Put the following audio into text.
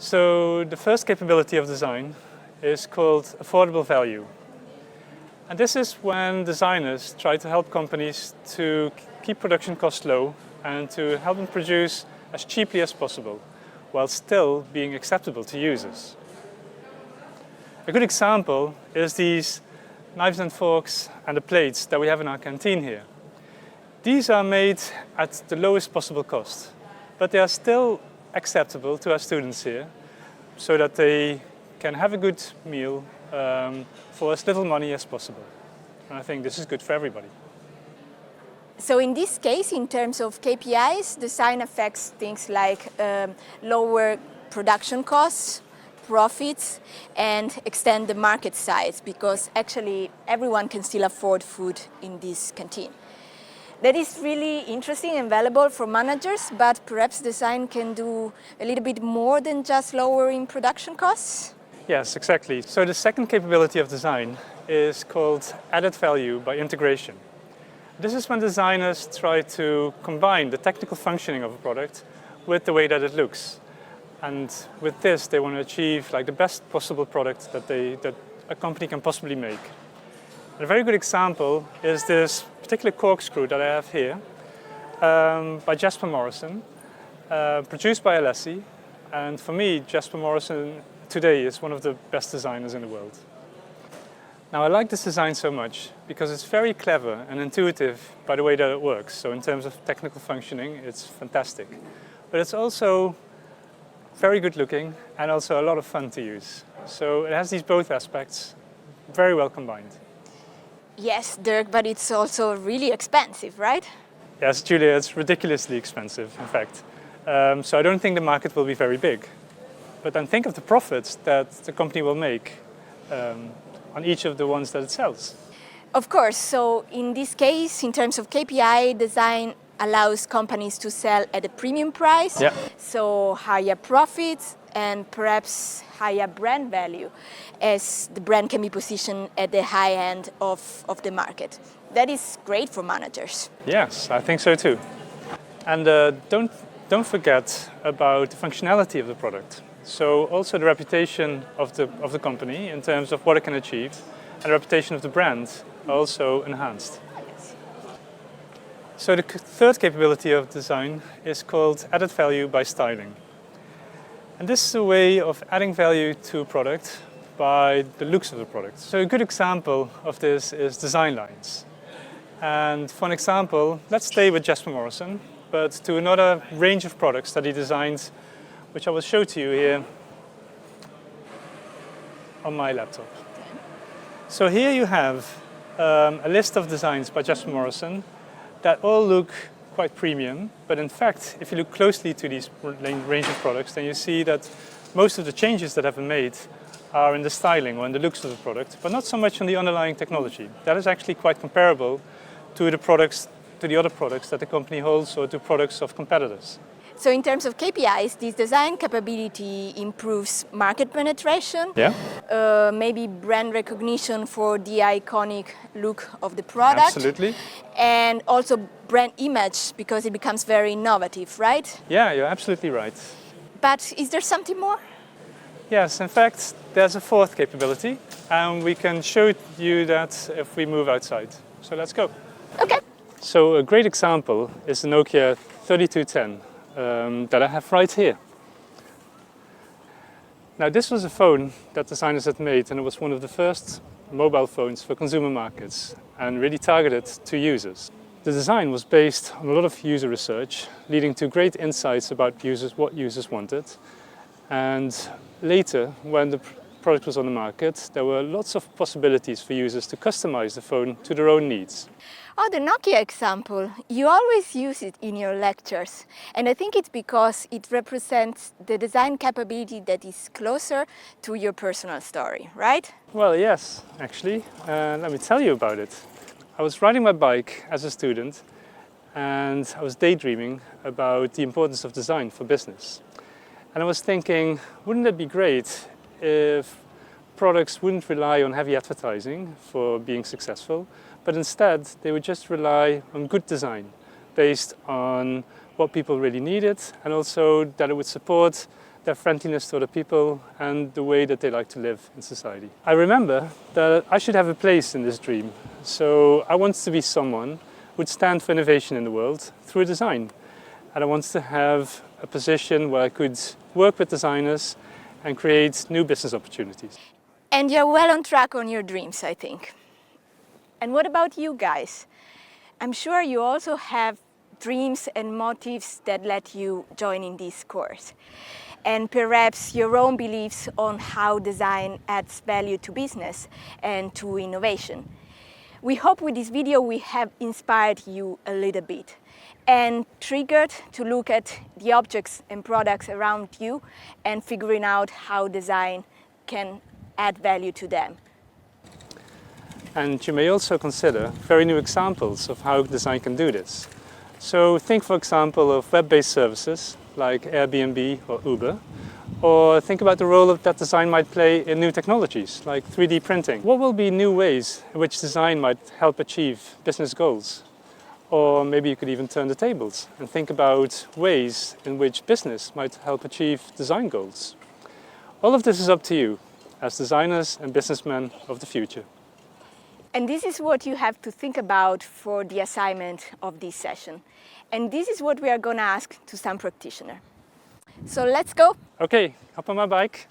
So the first capability of design is called affordable value. And this is when designers try to help companies to keep production costs low and to help them produce as cheaply as possible, while still being acceptable to users. A good example is these knives and forks and the plates that we have in our canteen here. These are made at the lowest possible cost, but they are still acceptable to our students here so that they can have a good meal for as little money as possible. And I think this is good for everybody. So in this case, in terms of KPIs, design affects things like lower production costs, profits, and extend the market size, because actually everyone can still afford food in this canteen. That is really interesting and valuable for managers, but perhaps design can do a little bit more than just lowering production costs? Yes, exactly. So the second capability of design is called added value by integration. This is when designers try to combine the technical functioning of a product with the way that it looks. And with this, they want to achieve the best possible product that a company can possibly make. And a very good example is this particular corkscrew that I have here by Jasper Morrison, produced by Alessi. And for me, Jasper Morrison today is one of the best designers in the world. Now, I like this design so much because it's very clever and intuitive by the way that it works. So in terms of technical functioning, it's fantastic. But it's also very good looking and also a lot of fun to use. So it has these both aspects very well combined. Yes, Dirk, but it's also really expensive, right? Yes, Julia, it's ridiculously expensive, in fact. So I don't think the market will be very big. But then think of the profits that the company will make on each of the ones that it sells. Of course, so in this case, in terms of KPI, design allows companies to sell at a premium price, so higher profits and perhaps higher brand value, as the brand can be positioned at the high end of the market. That is great for managers. Yes, I think so too. And don't forget about the functionality of the product. So also the reputation of the company in terms of what it can achieve, and the reputation of the brand are also enhanced. So the third capability of design is called added value by styling. And this is a way of adding value to a product by the looks of the product. So a good example of this is design lines. And for an example, let's stay with Jasper Morrison, but to another range of products that he designed, which I will show to you here on my laptop. So here you have a list of designs by Jasper Morrison that all look quite premium, but in fact, if you look closely to these range of products, then you see that most of the changes that have been made are in the styling or in the looks of the product, but not so much on the underlying technology. That is actually quite comparable to the other products that the company holds or to products of competitors. So in terms of KPIs, this design capability improves market penetration, maybe brand recognition for the iconic look of the product. Absolutely. And also brand image, because it becomes very innovative, right? Yeah, you're absolutely right. But is there something more? Yes, in fact, there's a fourth capability, and we can show you that if we move outside. So let's go. Okay. So a great example is the Nokia 3210. That I have right here. Now, this was a phone that designers had made, and it was one of the first mobile phones for consumer markets and really targeted to users. The design was based on a lot of user research, leading to great insights about what users wanted. And later, when the product was on the market, there were lots of possibilities for users to customize the phone to their own needs. Oh, the Nokia example, you always use it in your lectures. And I think it's because it represents the design capability that is closer to your personal story, right? Well, yes, actually. Let me tell you about it. I was riding my bike as a student, and I was daydreaming about the importance of design for business. And I was thinking, wouldn't it be great if products wouldn't rely on heavy advertising for being successful, but instead they would just rely on good design based on what people really needed, and also that it would support their friendliness to other people, and the way that they like to live in society. I remember that I should have a place in this dream, so I wanted to be someone who would stand for innovation in the world through design. And I wanted to have a position where I could work with designers and create new business opportunities. And you're well on track on your dreams, I think. And what about you guys? I'm sure you also have dreams and motives that let you join in this course. And perhaps your own beliefs on how design adds value to business and to innovation. We hope with this video we have inspired you a little bit and triggered to look at the objects and products around you and figuring out how design can add value to them. And you may also consider very new examples of how design can do this. So think, for example, of web-based services like Airbnb or Uber, or think about the role that design might play in new technologies like 3D printing. What will be new ways in which design might help achieve business goals? Or maybe you could even turn the tables and think about ways in which business might help achieve design goals. All of this is up to you as designers and businessmen of the future. And this is what you have to think about for the assignment of this session. And this is what we are going to ask to some practitioner. So let's go. Okay, hop on my bike.